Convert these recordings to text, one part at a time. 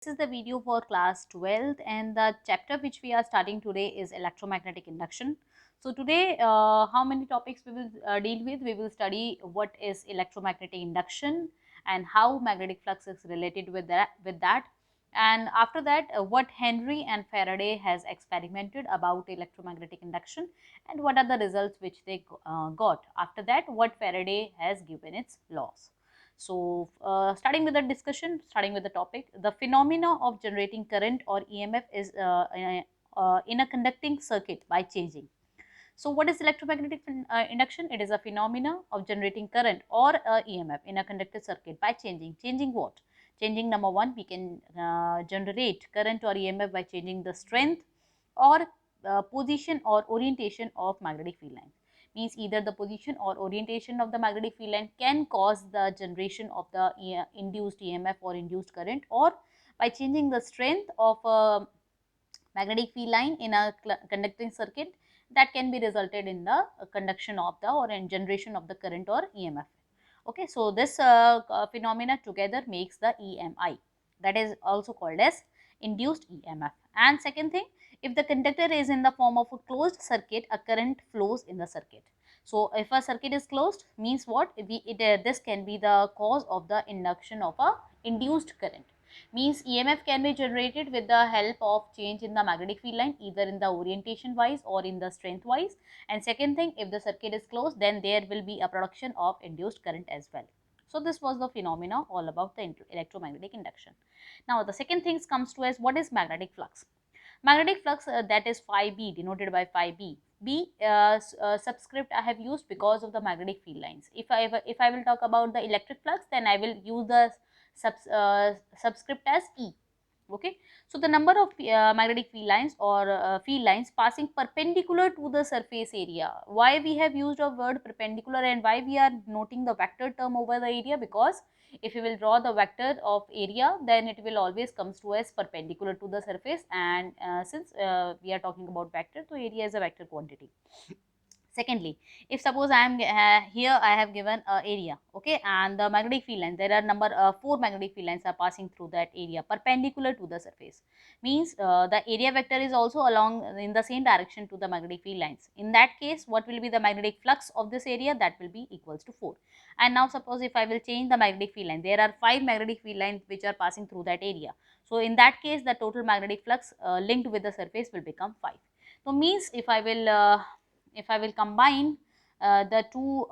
This is the video for class 12th, and the chapter which we are starting today is electromagnetic induction. So today how many topics we will deal with? We will study what is electromagnetic induction and how magnetic flux is related with that. And after that what Henry and Faraday has experimented about electromagnetic induction and what are the results which they got. After that what Faraday has given its laws. So, starting with the discussion, starting with the topic, the phenomena of generating current or EMF is in a conducting circuit by changing. So, what is electromagnetic induction? It is a phenomena of generating current or EMF in a conductor circuit by changing. Changing what? Changing number one, we can generate current or EMF by changing the strength or position or orientation of magnetic field lines. Means either the position or orientation of the magnetic field line can cause the generation of the induced EMF or induced current, or by changing the strength of a magnetic field line in a conducting circuit, that can be resulted in the conduction of the or in generation of the current or EMF. Okay, so this phenomena together makes the EMI, that is also called as induced EMF. And second thing, if the conductor is in the form of a closed circuit, a current flows in the circuit. So if a circuit is closed, means what? This can be the cause of the induction of a induced current. Means EMF can be generated with the help of change in the magnetic field line, either in the orientation wise or in the strength wise. And second thing, if the circuit is closed, then there will be a production of induced current as well. So this was the phenomena all about the electromagnetic induction. Now the second thing comes to as what is magnetic flux. Magnetic flux, that is phi b, denoted by phi b. B subscript I have used because of the magnetic field lines. If I will talk about the electric flux, then I will use the subscript as E. Okay, so the number of magnetic field lines or field lines passing perpendicular to the surface area. Why we have used a word perpendicular and why we are noting the vector term over the area? Because if you will draw the vector of area, then it will always comes to as perpendicular to the surface, and since we are talking about vector, so area is a vector quantity. Secondly, if suppose I am here I have given area, okay, and the magnetic field line, there are number 4 magnetic field lines are passing through that area perpendicular to the surface. Means the area vector is also along in the same direction to the magnetic field lines. In that case, what will be the magnetic flux of this area? That will be equals to 4. And now suppose if I will change the magnetic field line, there are 5 magnetic field lines which are passing through that area. So in that case, the total magnetic flux linked with the surface will become 5. So means if I will combine the two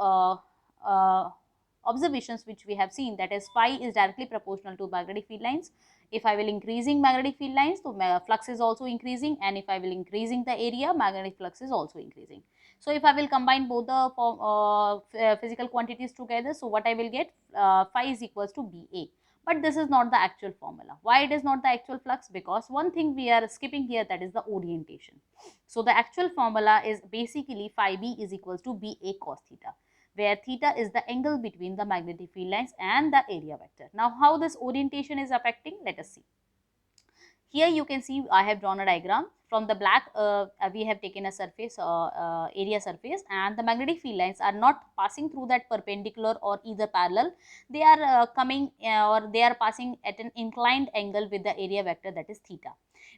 observations which we have seen, that is phi is directly proportional to magnetic field lines. If I will increasing magnetic field lines, so flux is also increasing, and if I will increasing the area, magnetic flux is also increasing. So if I will combine both the physical quantities together, so what I will get, phi is equals to BA. But this is not the actual formula. Why it is not the actual flux? Because one thing we are skipping here, that is the orientation. So the actual formula is basically phi b is equals to BA cos theta, where theta is the angle between the magnetic field lines and the area vector. Now how this orientation is affecting, let us see. Here you can see I have drawn a diagram. From the black, we have taken a surface, area surface, and the magnetic field lines are not passing through that perpendicular or either parallel. They are coming or they are passing at an inclined angle with the area vector, that is theta.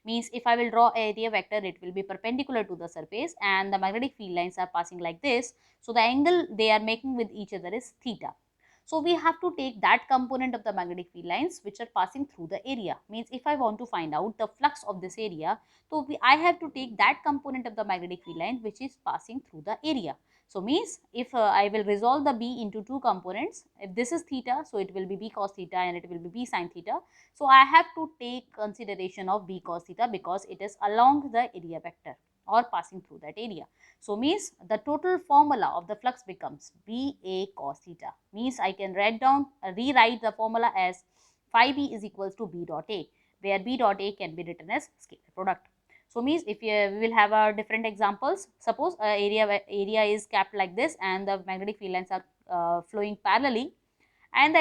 Means if I will draw area vector, it will be perpendicular to the surface and the magnetic field lines are passing like this. So the angle they are making with each other is theta. So we have to take that component of the magnetic field lines which are passing through the area. Means if I want to find out the flux of this area, so I have to take that component of the magnetic field line which is passing through the area. So means if I will resolve the B into two components, if this is theta, so it will be B cos theta and it will be B sin theta. So I have to take consideration of B cos theta because it is along the area vector or passing through that area. So means the total formula of the flux becomes BA cos theta. Means I can rewrite the formula as phi B is equals to B dot A, where B dot A can be written as scalar product. So means if we will have different examples. Suppose area is capped like this and the magnetic field lines are flowing parallelly, and the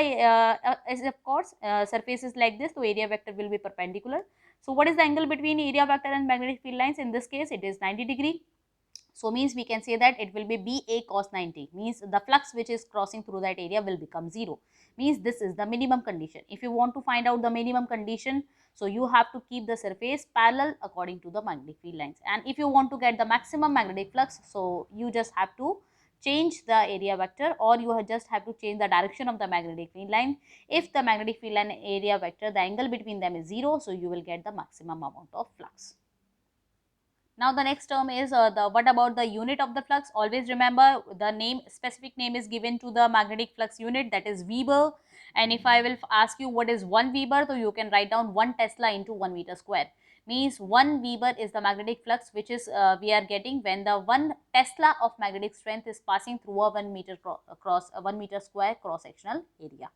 as of course surface is like this, so area vector will be perpendicular. So what is the angle between area vector and magnetic field lines? In this case it is 90 degree. So means we can say that it will be BA cos 90, means the flux which is crossing through that area will become 0. Means this is the minimum condition. If you want to find out the minimum condition, So you have to keep the surface parallel according to the magnetic field lines. And if you want to get the maximum magnetic flux, so you just have to change the area vector, or you just have to change the direction of the magnetic field line. If the magnetic field line area vector, the angle between them is 0, so you will get the maximum amount of flux. Now the next term is what about the unit of the flux? Always remember the name, specific name is given to the magnetic flux unit, that is Weber. And if I will ask you what is 1 Weber, so you can write down 1 Tesla into 1 meter square. Means 1 Weber is the magnetic flux which is we are getting when the 1 Tesla of magnetic strength is passing through a 1 meter cross a 1 meter square cross sectional area.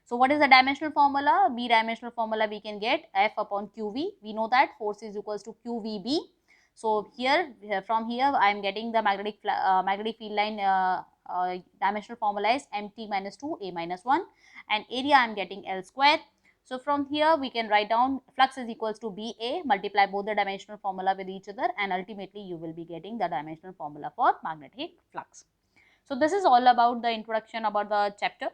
So what is the dimensional formula? B dimensional formula we can get F upon QV. We know that force is equals to QVB. So here from here I am getting the magnetic field line dimensional formula is mt minus 2 a minus 1, and area I am getting L square. So from here we can write down flux is equals to BA, multiply both the dimensional formula with each other, and ultimately you will be getting the dimensional formula for magnetic flux. So this is all about the introduction about the chapter,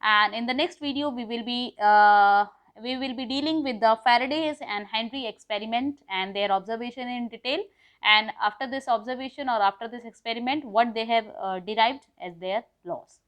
and in the next video we will be dealing with the Faraday's and Henry experiment and their observation in detail, and after this observation or after this experiment what they have derived as their laws.